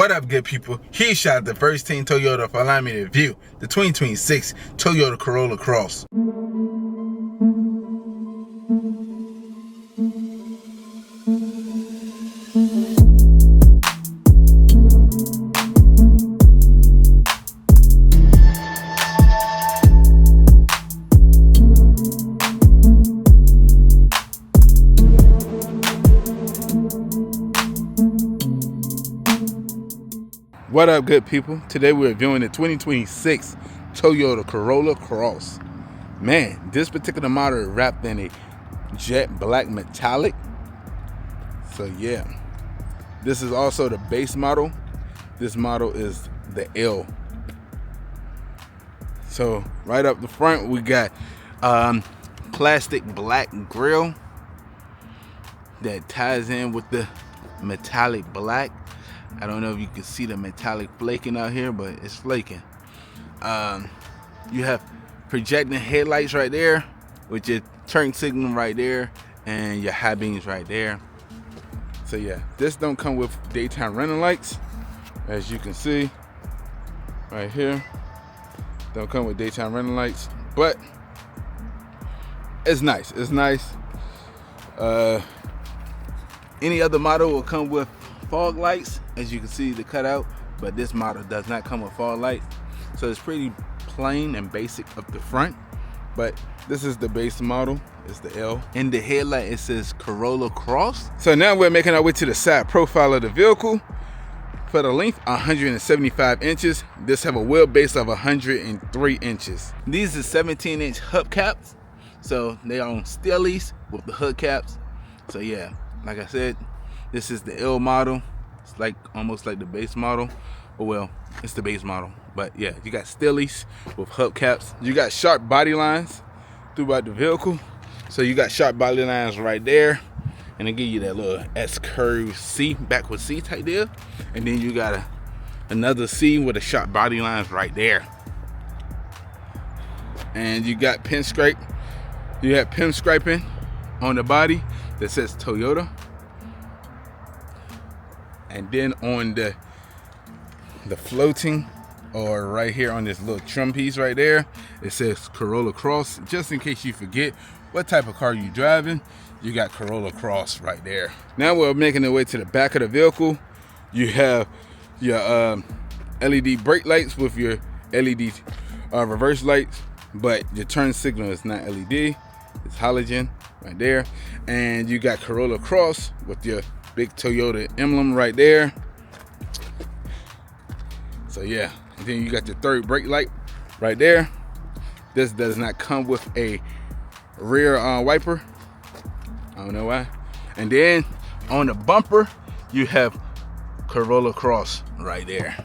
What up, good people? He shot the first team Toyota for allowing me to view the 2026 Toyota Corolla Cross. What up, good people? Today we're viewing the 2026 Toyota Corolla Cross. Man, this particular model is wrapped in a jet black metallic. So yeah, this is also the base model. This model is the L. So right up the front we got plastic black grille that ties in with the metallic black. I don't know if you can see the metallic flaking out here, but it's flaking. You have projecting headlights right there, with your turn signal right there, and your high beams right there. So yeah, this don't come with daytime running lights, as you can see right here. Don't come with daytime running lights, but it's nice. It's nice. Any other model will come with fog lights, as you can see the cutout, but this model does not come with fog lights. So it's pretty plain and basic up the front, but this is the base model. It's the L. In the headlight it says Corolla Cross. So now we're making our way to the side profile of the vehicle. For the length, 175 inches. This have a wheelbase of 103 inches. These are 17-inch hubcaps, so they are on steelies with the hood caps. So yeah, like I said, this is the L model. It's like almost like the base model. Oh well, it's the base model. But yeah, you got steelies with hubcaps. You got sharp body lines throughout the vehicle. So you got sharp body lines right there. And they give you that little S-curve C, backward C type deal. And then you got another C with a sharp body lines right there. And you got pinstripe. You have pinstriping on the body that says Toyota. And then on the floating, or right here on this little trim piece right there, it says Corolla Cross. Just in case you forget what type of car you're driving, you got Corolla Cross right there. Now we're making our way to the back of the vehicle. You have your LED brake lights with your LED reverse lights, but your turn signal is not LED, it's halogen right there. And you got Corolla Cross with your big Toyota emblem right there. So yeah, and then you got your third brake light right there. This does not come with a rear wiper. I don't know why. And then on the bumper, you have Corolla Cross right there.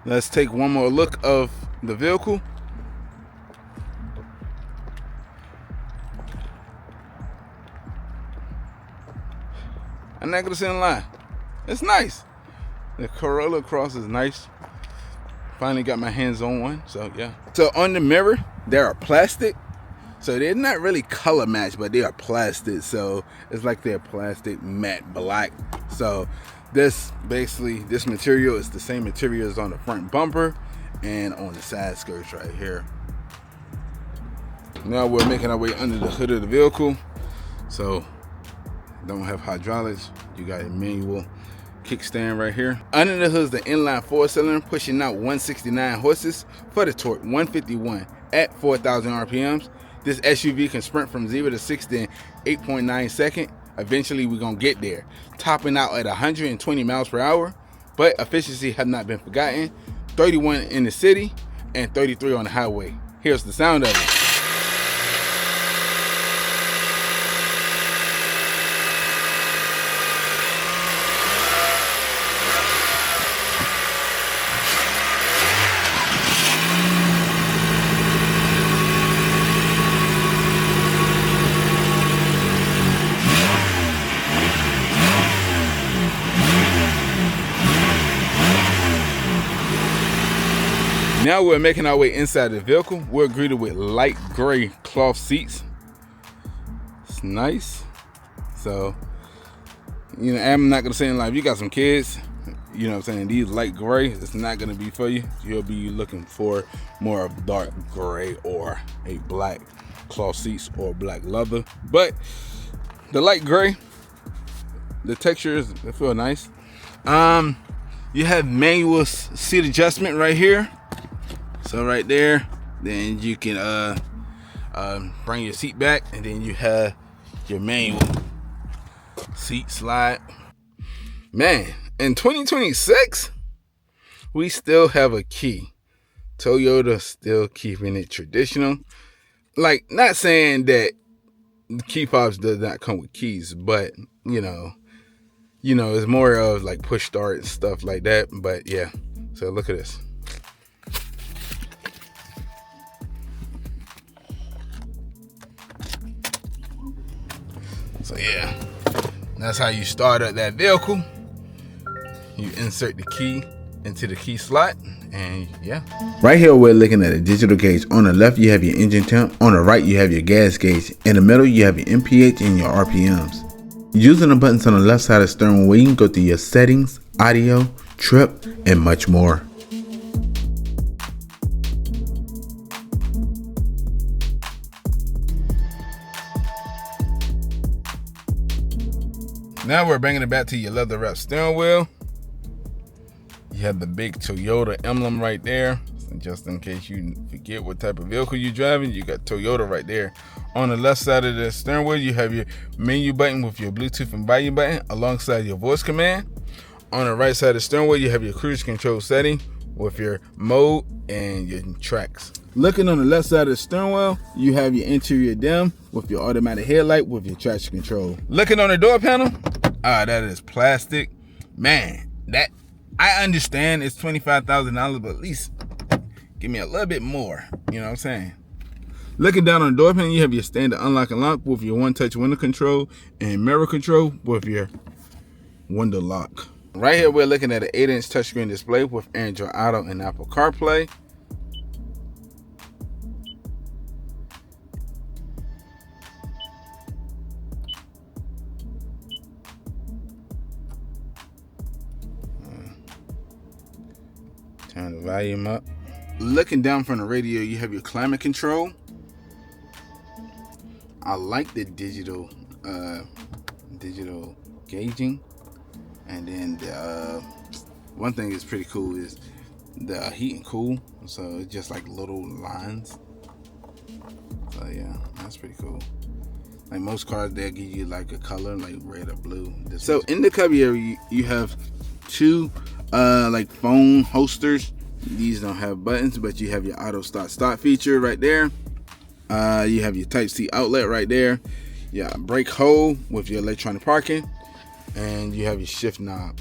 Let's take one more look of the vehicle. I'm not gonna say a lie. It's nice. The Corolla Cross is nice. Finally got my hands on one, so yeah. So on the mirror, they are plastic. So they're not really color matched, but they are plastic. So it's like they're plastic matte black. So this material is the same material as on the front bumper and on the side skirts right here. Now we're making our way under the hood of the vehicle. So don't have hydraulics, you got a manual kickstand right here. Under the hood is the inline 4-cylinder pushing out 169 horses for the torque 151 at 4,000 RPMs. This SUV can sprint from 0 to 60 in 8.9 seconds. Eventually we're gonna get there, topping out at 120 miles per hour, but efficiency have not been forgotten. 31 in the city and 33 on the highway. Here's the sound of it. Now we're making our way inside the vehicle. We're greeted with light gray cloth seats. It's nice. So You know, I'm not gonna say in life, you got some kids, you know what I'm saying, these light gray, it's not gonna be for you. You'll be looking for more of dark gray or a black cloth seats or black leather. But the light gray, the texture is, it feel nice. You have manual seat adjustment right here. So right there, then you can bring your seat back, and then you have your manual seat slide. Man, in 2026, we still have a key. Toyota still keeping it traditional. Like, not saying that the key fobs does not come with keys, but you know, it's more of like push start and stuff like that. But yeah, so look at this. So yeah, that's how you start up that vehicle. You insert the key into the key slot, and yeah. Right here we're looking at a digital gauge. On the left you have your engine temp, on the right you have your gas gauge, in the middle you have your MPH and your RPMs. Using the buttons on the left side of the steering wheel, you can go through your settings, audio, trip, and much more. Now we're bringing it back to your leather wrapped steering wheel. You have the big Toyota emblem right there. Just in case you forget what type of vehicle you're driving, you got Toyota right there. On the left side of the steering wheel, you have your menu button with your Bluetooth and volume button alongside your voice command. On the right side of the steering wheel, you have your cruise control setting with your mode and your tracks. Looking on the left side of the steering wheel, you have your interior dim with your automatic headlight with your traction control. Looking on the door panel, that is plastic. Man, that I understand it's $25,000, but at least give me a little bit more. You know what I'm saying? Looking down on the door panel, you have your standard unlock and lock with your one-touch window control and mirror control with your window lock. Right here, we're looking at an 8-inch touchscreen display with Android Auto and Apple CarPlay. Turn the volume up. Looking down from the radio, you have your climate control. I like the digital gauging, and then the one thing that's pretty cool is the heat and cool. So it's just like little lines. So yeah, that's pretty cool. Like most cars, they'll give you like a color, like red or blue. So in the cubby area, you have two like phone holsters. These don't have buttons, but you have your auto start feature right there. You have your Type-C outlet right there. Yeah, brake hold with your electronic parking, and you have your shift knob.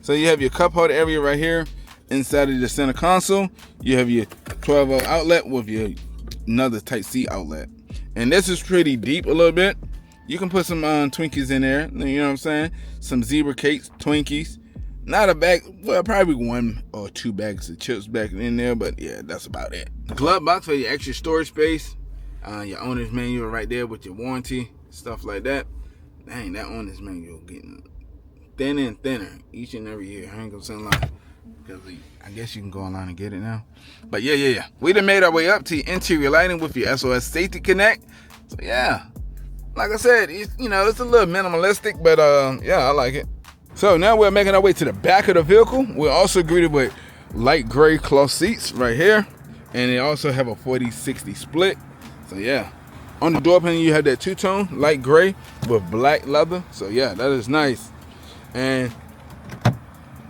So you have your cup holder area right here. Inside of the center console, you have your 12-volt outlet with your another Type-C outlet. And this is pretty deep a little bit. You can put some Twinkies in there, you know what I'm saying? Some zebra cakes, Twinkies. Not a bag, well, probably 1 or 2 bags of chips back in there, but yeah, that's about it. The glove box for your extra storage space. Your owner's manual right there with your warranty, stuff like that. Dang, that owner's manual getting thinner and thinner each and every year. I ain't gonna say a lot, because I guess you can go online and get it now. But yeah. We done made our way up to your interior lighting with your SOS Safety Connect. So yeah, like I said, it's a little minimalistic, but yeah, I like it. So now we're making our way to the back of the vehicle. We're also greeted with light gray cloth seats right here, and they also have a 40-60 split. So yeah, on the door panel you have that two-tone light gray with black leather. So yeah, that is nice, and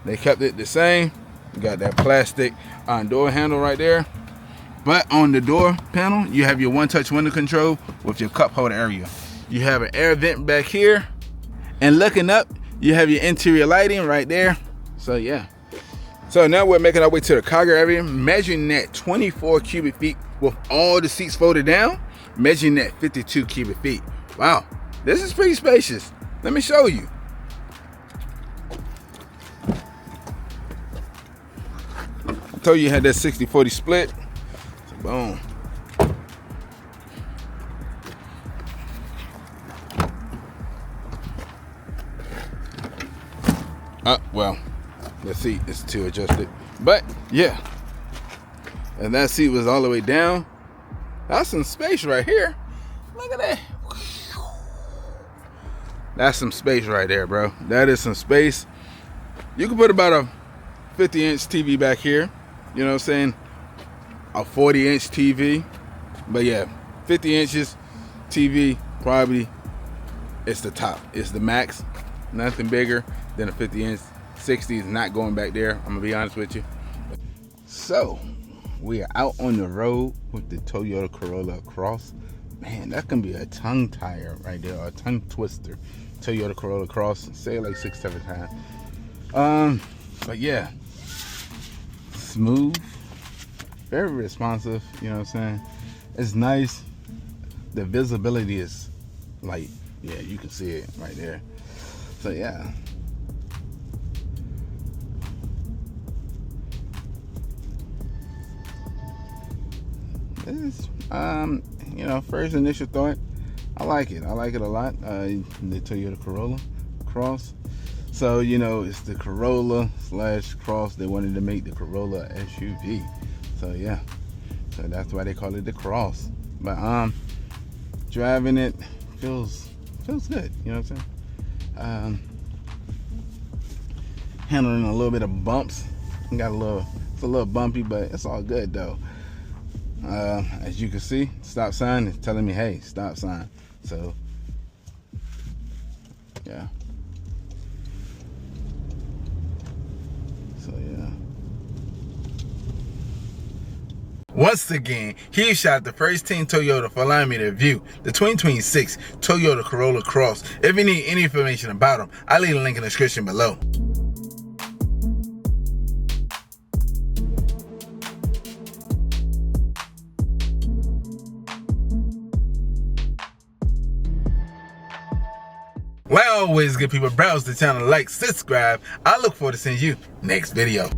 they kept it the same. You got that plastic door handle right there, but on the door panel you have your one-touch window control with your cup holder area. You have an air vent back here, and looking up you have your interior lighting right there. So yeah, so now we're making our way to the cargo area, measuring that 24 cubic feet with all the seats folded down, measuring that 52 cubic feet. Wow, this is pretty spacious. Let me show you. I told you had that 60-40 split. So boom. Well, the seat is too adjusted, but yeah. And that seat was all the way down. That's some space right here. Look at that. That's some space right there, bro. That is some space. You can put about a 50-inch TV back here. You know what I'm saying? A 40-inch TV. But yeah, 50 inches TV probably it's the top. It's the max. Nothing bigger than a 50-inch. 60 is not going back there. I'm gonna be honest with you. So we are out on the road with the Toyota Corolla Cross. Man, that can be a tongue tire right there, or a tongue twister. Toyota Corolla Cross. Say it like 6-7 times. But yeah, smooth, very responsive. You know what I'm saying? It's nice. The visibility is like, yeah, you can see it right there. So yeah. It's, you know, first initial thought, I like it. I like it a lot. The Toyota Corolla Cross. So, you know, it's the Corolla / Cross. They wanted to make the Corolla SUV. So yeah. So that's why they call it the Cross. But driving it feels good. You know what I'm saying? Handling a little bit of bumps. It's a little bumpy, but it's all good though. As you can see, stop sign is telling me, hey, stop sign. So yeah. So yeah. Once again, huge shout out to First Team Toyota for allowing me to review the 2026 Toyota Corolla Cross. If you need any information about them, I'll leave a link in the description below. Like always, good people, browse the channel, like, subscribe. I look forward to seeing you next video.